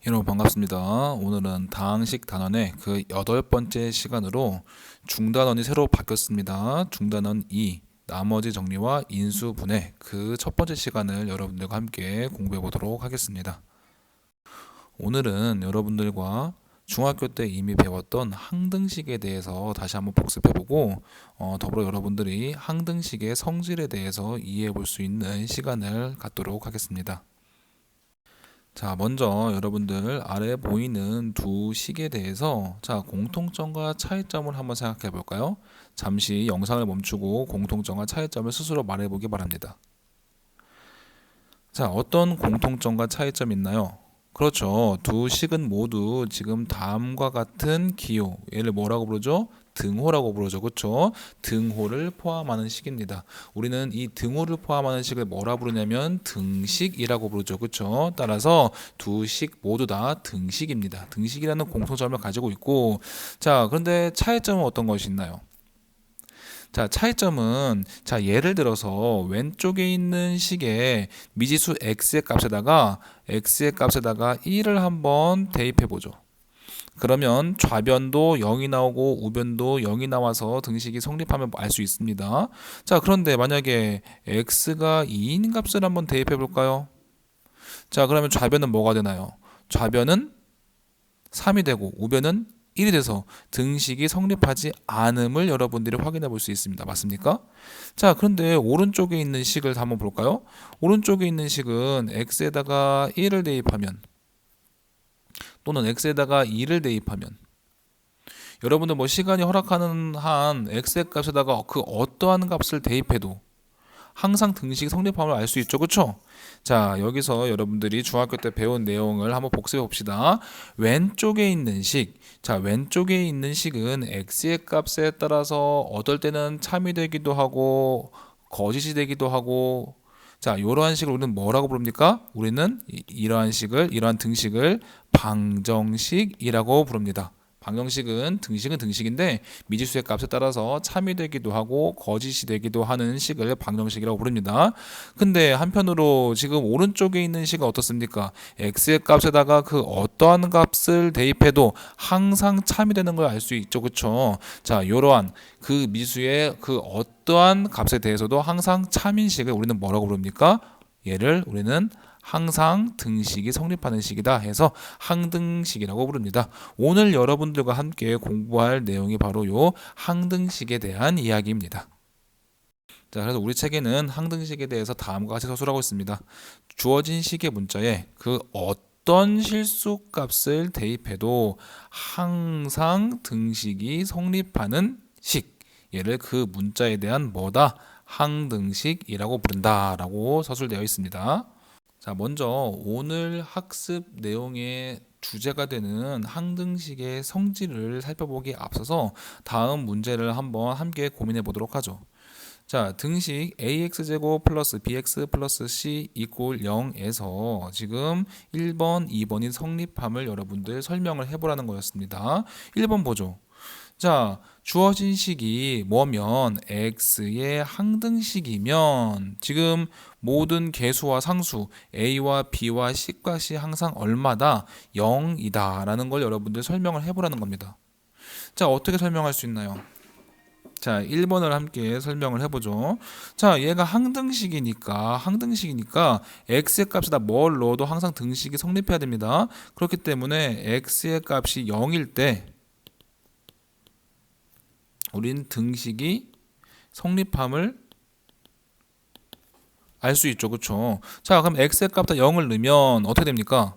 여러분 반갑습니다. 오늘은 다항식 단원의 그 8번째 시간으로 중단원이 새로 바뀌었습니다. 중단원 2, 나머지 정리와 인수분해 그 첫 번째 시간을 여러분들과 함께 공부해 보도록 하겠습니다. 오늘은 여러분들과 중학교 때 이미 배웠던 항등식에 대해서 다시 한번 복습해 보고 더불어 여러분들이 항등식의 성질에 대해서 이해해 볼 수 있는 시간을 갖도록 하겠습니다. 자, 먼저 여러분들 아래 보이는 두 식에 대해서 공통점과 차이점을 한번 생각해 볼까요? 잠시 영상을 멈추고 공통점과 차이점을 스스로 말해 보기 바랍니다. 자, 어떤 공통점과 차이점이 있나요? 그렇죠. 두 식은 모두 지금 다음과 같은 기호, 얘를 뭐라고 부르죠? 등호라고 부르죠. 그렇죠? 등호를 포함하는 식입니다. 우리는 이 등호를 포함하는 식을 뭐라 부르냐면 등식이라고 부르죠. 그렇죠? 따라서 두 식 모두 다 등식입니다. 등식이라는 공통점을 가지고 있고, 자, 그런데 차이점은 어떤 것이 있나요? 자, 차이점은 예를 들어서 왼쪽에 있는 식에 미지수 x의 값에다가 1을 한번 대입해 보죠. 그러면 좌변도 0이 나오고 우변도 0이 나와서 등식이 성립하면 알 수 있습니다. 자, 그런데 만약에 x가 2인 값을 한번 대입해 볼까요? 자, 그러면 좌변은 뭐가 되나요? 좌변은 3이 되고 우변은 1이 돼서 등식이 성립하지 않음을 여러분들이 확인해 볼 수 있습니다. 맞습니까? 자, 그런데 오른쪽에 있는 식을 한번 볼까요? 오른쪽에 있는 식은 x에다가 1을 대입하면 또는 x에다가 2를 대입하면 여러분들 뭐 시간이 허락하는 한 x의 값에다가 그 어떠한 값을 대입해도 항상 등식이 성립함을 알 수 있죠. 그렇죠? 자, 여기서 여러분들이 중학교 때 배운 내용을 한번 복습해 봅시다. 왼쪽에 있는 식. 자, 왼쪽에 있는 식은 x의 값에 따라서 어떨 때는 참이 되기도 하고 거짓이 되기도 하고 자, 이러한 식을 우리는 뭐라고 부릅니까? 우리는 이러한 등식을 방정식이라고 부릅니다. 방정식은 등식인데 미지수의 값에 따라서 참이 되기도 하고 거짓이 되기도 하는 식을 방정식이라고 부릅니다. 근데 한편으로 지금 오른쪽에 있는 식은 어떻습니까? x의 값에다가 그 어떠한 값을 대입해도 항상 참이 되는 걸 알 수 있죠. 그렇죠? 자, 이러한 그 미지수의 그 어떠한 값에 대해서도 항상 참인 식을 우리는 뭐라고 부릅니까? 얘를 우리는 항상 등식이 성립하는 식이다 해서 항등식이라고 부릅니다. 오늘 여러분들과 함께 공부할 내용이 바로 요 항등식에 대한 이야기입니다. 자, 그래서 우리 책에는 항등식에 대해서 다음과 같이 서술하고 있습니다. 주어진 식의 문자에 그 어떤 실수값을 대입해도 항상 등식이 성립하는 식, 얘를 그 문자에 대한 뭐다? 항등식이라고 부른다라고 서술되어 있습니다. 자, 먼저 오늘 학습 내용의 주제가 되는 항등식의 성질을 살펴보기에 앞서서 다음 문제를 한번 함께 고민해 보도록 하죠. 자, 등식 ax제곱 플러스 bx 플러스 c 이꼴 0에서 지금 1번, 2번이 성립함을 여러분들 설명을 해보라는 거였습니다. 1번 보죠. 자, 주어진 식이 뭐면 x의 항등식이면 지금 모든 개수와 상수 a와 b와 c 값이 항상 얼마다? 0이다 라는 걸 여러분들 설명을 해보라는 겁니다. 자, 어떻게 설명할 수 있나요? 자, 1번을 함께 설명을 해보죠. 자, 얘가 항등식이니까 x의 값에다 뭘 넣어도 항상 등식이 성립해야 됩니다. 그렇기 때문에 x의 값이 0일 때 우린 등식이 성립함을 알 수 있죠. 그렇죠? 자, 그럼 x의 값에다 0을 넣으면 어떻게 됩니까?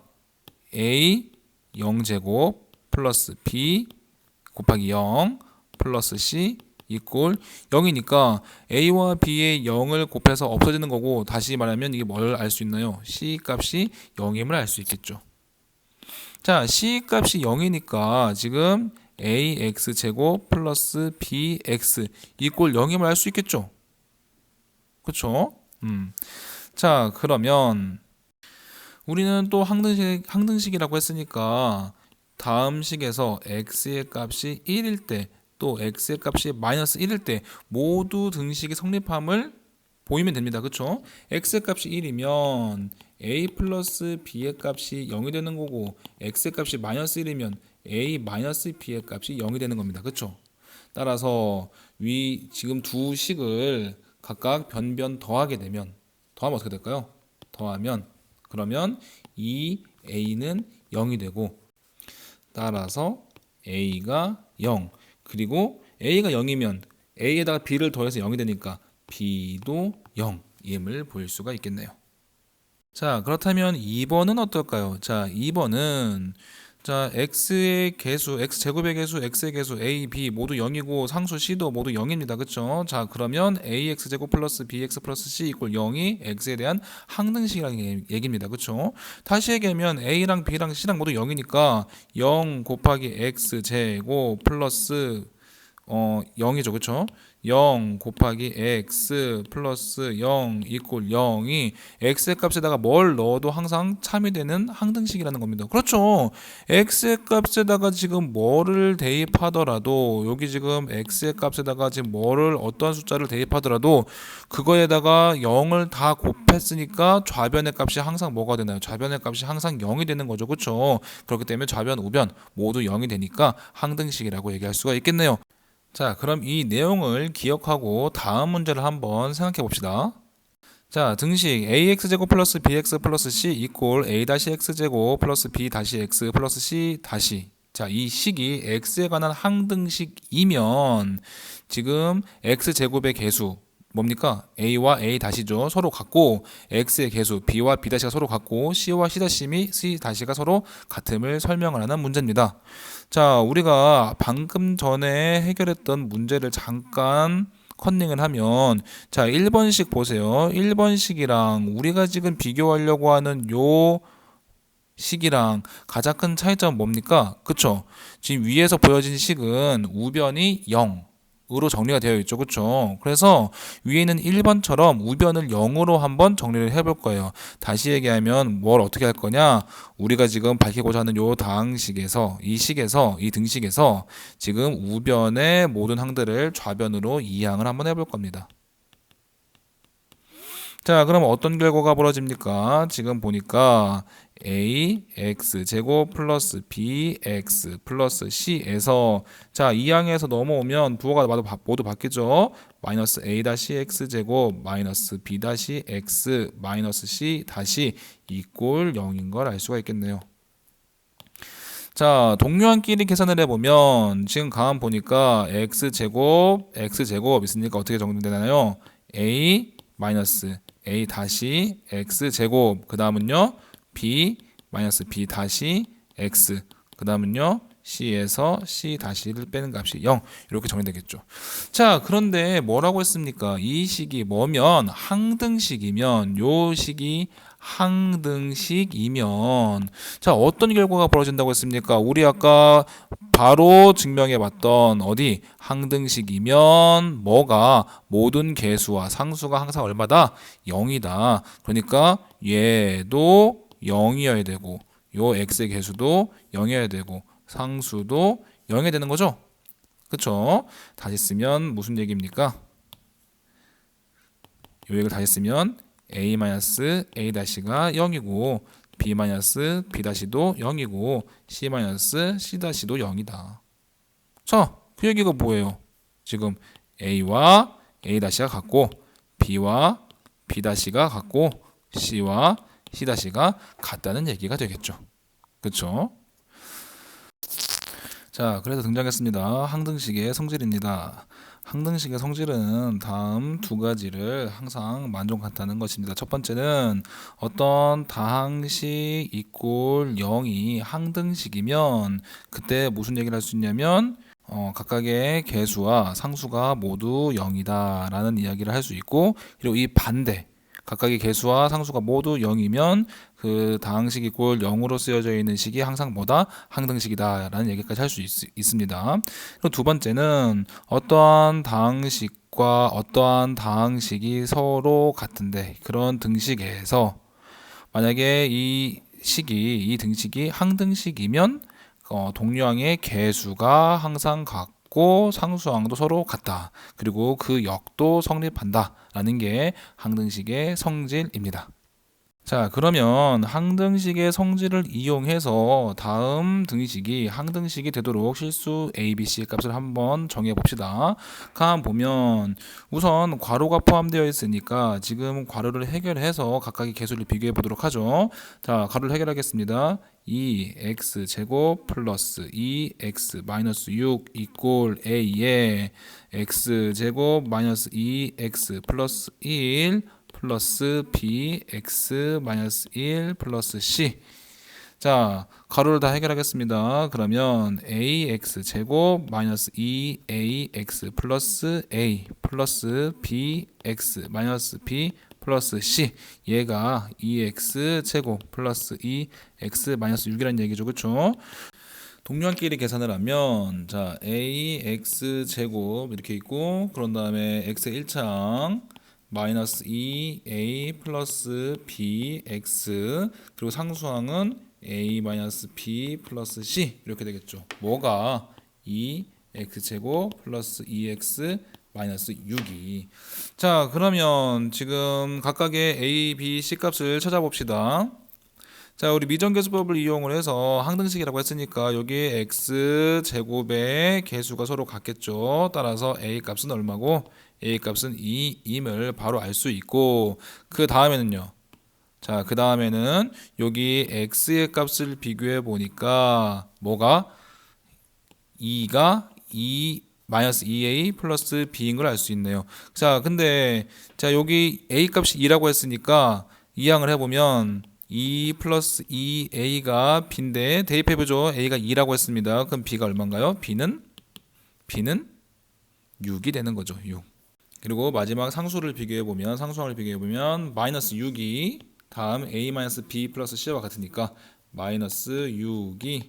a 0제곱 플러스 b 곱하기 0 플러스 c 이꼴 0이니까 a와 b의 0을 곱해서 없어지는 거고 다시 말하면 이게 뭘 알 수 있나요? c 값이 0임을 알 수 있겠죠. 자, c 값이 0이니까 지금 ax제곱 플러스 bx 이꼴 0임을 알 수 있겠죠. 그쵸? 자, 그러면 우리는 또 항등식이라고 했으니까 다음 식에서 x의 값이 1일 때 또 x의 값이 마이너스 1일 때 모두 등식이 성립함을 보이면 됩니다. 그쵸? x의 값이 1이면 a 플러스 b의 값이 0이 되는 거고 x의 값이 마이너스 1이면 a 마이너스 b의 값이 0이 되는 겁니다. 그쵸? 따라서 지금 두 식을 각각 변변 더하면 어떻게 될까요? 더하면 그러면 이 a는 0이 되고 따라서 a가 0 그리고 a가 0이면 a에다가 b를 더해서 0이 되니까 b도 0임을 볼 수가 있겠네요. 자, 그렇다면 2번은 어떨까요? 자, 2번은 x의 개수, x제곱의 개수, x의 개수 a, b 모두 0이고 상수 c도 모두 0입니다. 그쵸? 자, 그러면 ax제곱 플러스 bx 플러스 c 이꼴 0이 x에 대한 항등식이라는 얘기입니다. 그쵸? 다시 얘기하면 a랑 b랑 c랑 모두 0이니까 0 곱하기 x제곱 플러스 0이죠. 그쵸? 0 곱하기 x 플러스 0 이꼴 0이 x의 값에다가 뭘 넣어도 항상 참이 되는 항등식이라는 겁니다. 그렇죠. x의 값에다가 지금 뭐를 대입하더라도 여기 지금 x의 값에다가 지금 뭐를 어떤 숫자를 대입하더라도 그거에다가 0을 다 곱했으니까 좌변의 값이 항상 뭐가 되나요? 좌변의 값이 항상 0이 되는 거죠. 그렇죠. 그렇기 때문에 좌변, 우변 모두 0이 되니까 항등식이라고 얘기할 수가 있겠네요. 자, 그럼 이 내용을 기억하고 다음 문제를 한번 생각해 봅시다. 자, 등식 ax제곱 플러스 bx 플러스 c 이꼴 a-x제곱 플러스 b-x 플러스 c 다시. 자, 이 식이 x에 관한 항등식이면 지금 x제곱의 개수 뭡니까? a와 a 다시죠. 서로 같고 x의 개수 b와 b 다시가 서로 같고 c와 c 다시 및 c 다시가 서로 같음을 설명을 하는 문제입니다. 자, 우리가 방금 전에 해결했던 문제를 잠깐 컨닝을 하면 자, 1번식 보세요. 1번식이랑 우리가 지금 비교하려고 하는 요 식이랑 가장 큰 차이점은 뭡니까? 그쵸? 지금 위에서 보여진 식은 우변이 0으로 정리가 되어 있죠. 그쵸? 그래서 위에 있는 1번처럼 우변을 0으로 한번 정리를 해볼 거예요. 다시 얘기하면 뭘 어떻게 할 거냐? 우리가 지금 밝히고자 하는 요 다항식에서 이 등식에서 지금 우변의 모든 항들을 좌변으로 이항을 한번 해볼 겁니다. 자, 그럼 어떤 결과가 벌어집니까? 지금 보니까 ax 제곱 플러스 bx 플러스 c에서 자, 이 항에서 넘어오면 부호가 모두 바뀌죠. 마이너스 a-x 제곱 마이너스 b-x 마이너스 c 다시 이꼴 0인 걸 알 수가 있겠네요. 자, 동료한끼리 계산을 해보면 지금 가만 보니까 x제곱 있으니까 어떻게 정리되나요? a 마이너스 a 다시 x 제곱 그 다음은요 b 마이너스 b 다시 x 그 다음은요 c에서 c 다시를 빼는 값이 0 이렇게 정리되겠죠. 자, 그런데 뭐라고 했습니까? 이 식이 뭐면 항등식이면 요 식이 항등식이면 자, 어떤 결과가 벌어진다고 했습니까? 우리 아까 바로 증명해 봤던 어디 항등식이면 뭐가 모든 개수와 상수가 항상 얼마다? 0이다. 그러니까 얘도 0이어야 되고 요 x의 개수도 0이어야 되고 상수도 0이 되는 거죠. 그쵸? 다시 쓰면 무슨 얘기입니까? 요 얘기를 다시 쓰면 a-a-가 0이고 b-b-도 0이고 c-c-도 0이다. 자, 그 얘기가 뭐예요? 지금 a와 a-가 같고 b와 b-가 같고 c와 c-가 같다는 얘기가 되겠죠. 그쵸? 자, 그래서 등장했습니다. 항등식의 성질입니다. 항등식의 성질은 다음 두 가지를 항상 만족한다는 것입니다. 첫 번째는 어떤 다항식 이꼴 0이 항등식이면 그때 무슨 얘기를 할 수 있냐면 각각의 개수와 상수가 모두 0이다 라는 이야기를 할 수 있고, 그리고 이 반대 각각의 개수와 상수가 모두 0이면 그 다항식 이꼴 0으로 쓰여져 있는 식이 항상 뭐다? 항등식이다 라는 얘기까지 할 수 있습니다. 그리고 두 번째는 어떠한 다항식과 어떠한 다항식이 서로 같은데 그런 등식에서 만약에 이 등식이 항등식이면 동류항의 개수가 항상 같고 상수항도 서로 같다. 그리고 그 역도 성립한다 라는 게 항등식의 성질입니다. 자, 그러면 항등식의 성질을 이용해서 다음 등식이 항등식이 되도록 실수 A, B, C의 값을 한번 정해 봅시다. 간 보면 우선 괄호가 포함되어 있으니까 지금 괄호를 해결해서 각각의 개수를 비교해 보도록 하죠. 자, 괄호를 해결하겠습니다. 2x 제곱 플러스 2x 마이너스 6 이꼴 a에 x 제곱 마이너스 2x 플러스 1 플러스 bx 마이너스 1 플러스 c. 자, 가로를 다 해결하겠습니다. 그러면 ax 제곱 마이너스 2ax 플러스 a 플러스 bx 마이너스 b 플러스 c, 얘가 2x 제곱 플러스 2x 마이너스 6이라는 얘기죠. 그쵸? 동료끼리 계산을 하면 자 ax 제곱 이렇게 있고, 그런 다음에 x 1창 마이너스 2a 플러스 bx, 그리고 상수항은 a 마이너스 b 플러스 c 이렇게 되겠죠. 뭐가 2x 제곱 플러스 2x 마이너스 6이. 자, 그러면 지금 각각의 a, b, c 값을 찾아봅시다. 자, 우리 미정계수법을 이용을 해서 항등식이라고 했으니까 여기 x 제곱의 개수가 서로 같겠죠. 따라서 a 값은 얼마고 a 값은 2임을 바로 알 수 있고, 그 다음에는요. 자, 그 다음에는 여기 x의 값을 비교해 보니까 뭐가 2가 2 마이너스 2a 플러스 b인 걸 알 수 있네요. 자, 근데 자 여기 a 값이 2라고 했으니까 이항을 해보면 2 플러스 2a가 b인데 대입해보죠. a가 2라고 했습니다. 그럼 b가 얼마인가요? b는 6이 되는 거죠. 6. 그리고 마지막 상수를 비교해보면, 상수항을 비교해보면 마이너스 6이 다음 a 마이너스 b 플러스 c와 같으니까 마이너스 6이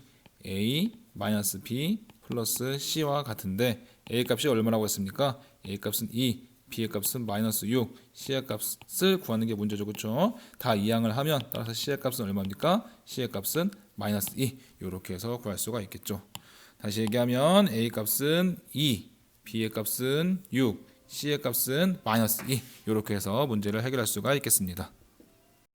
a 마이너스 b 플러스 c와 같은데 a 값이 얼마라고 했습니까? a 값은 2, b의 값은 마이너스 6, c의 값을 구하는 게 문제죠. 그렇죠? 다 이항을 하면 따라서 c의 값은 얼마입니까? c의 값은 마이너스 2, 이렇게 해서 구할 수가 있겠죠. 다시 얘기하면 a 값은 2, b의 값은 6, c의 값은 마이너스 2, 이렇게 해서 문제를 해결할 수가 있겠습니다.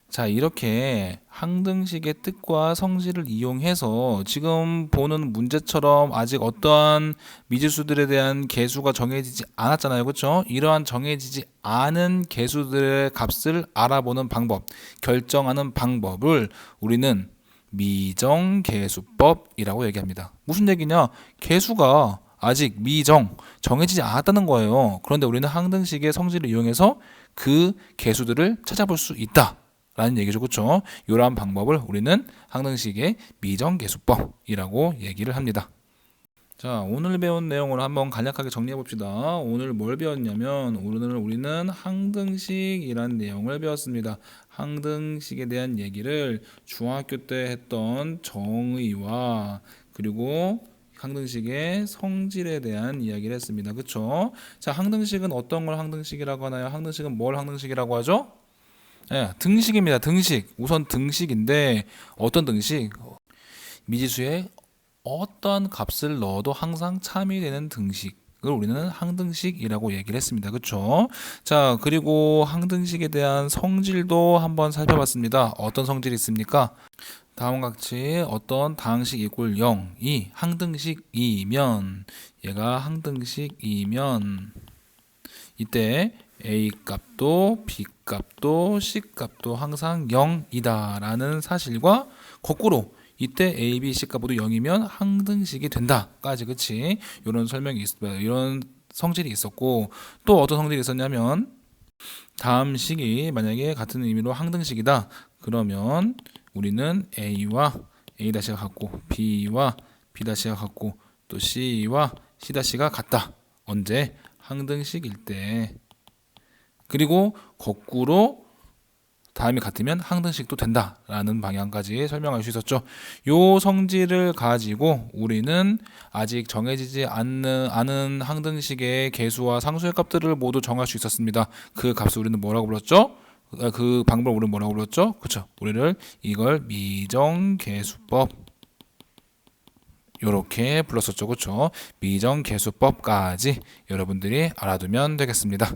자, 이렇게 항등식의 뜻과 성질을 이용해서 지금 보는 문제처럼 아직 어떠한 미지수들에 대한 개수가 정해지지 않았잖아요. 그렇죠? 이러한 정해지지 않은 개수들의 값을 알아보는 방법, 결정하는 방법을 우리는 미정계수법이라고 얘기합니다. 무슨 얘기냐? 개수가 아직 정해지지 않았다는 거예요. 그런데 우리는 항등식의 성질을 이용해서 그 개수들을 찾아볼 수 있다 라는 얘기죠. 그렇죠? 이러한 방법을 우리는 항등식의 미정계수법이라고 얘기를 합니다. 자, 오늘 배운 내용을 한번 간략하게 정리해 봅시다. 오늘 뭘 배웠냐면, 오늘 우리는 항등식이라는 내용을 배웠습니다. 항등식에 대한 얘기를 중학교 때 했던 정의와 그리고 항등식의 성질에 대한 이야기를 했습니다. 그렇죠? 자, 항등식은 어떤 걸 항등식이라고 하나요? 항등식은 뭘 항등식이라고 하죠? 예, 등식입니다. 등식. 우선 등식인데 어떤 등식? 미지수에 어떤 값을 넣어도 항상 참이되는 등식을 우리는 항등식이라고 얘기를 했습니다. 그렇죠? 자, 그리고 항등식에 대한 성질도 한번 살펴봤습니다. 어떤 성질이 있습니까? 다음과 같이 어떤 다항식 이꼴 0이 항등식이면, 얘가 항등식이면 이때 A 값도 B 값도 C 값도 항상 0이다 라는 사실과, 거꾸로 이때 A, B, C 값도 0이면 항등식이 된다까지, 그치? 이런 설명이 있습니다. 이런 성질이 있었고, 또 어떤 성질이 있었냐면, 다음 식이 만약에 같은 의미로 항등식이다 그러면 우리는 A와 A-가 같고 B와 B-가 같고 또 C와 C-가 같다. 언제? 항등식일 때. 그리고 거꾸로 다음이 같으면 항등식도 된다라는 방향까지 설명할 수 있었죠. 요 성질을 가지고 우리는 아직 정해지지 않은 항등식의 개수와 상수의 값들을 모두 정할 수 있었습니다. 그 값을 우리는 뭐라고 불렀죠? 그 방법을 우리는 뭐라고 불렀죠? 그렇죠. 우리를 이걸 미정계수법 이렇게 불렀었죠. 그렇죠. 미정계수법까지 여러분들이 알아두면 되겠습니다.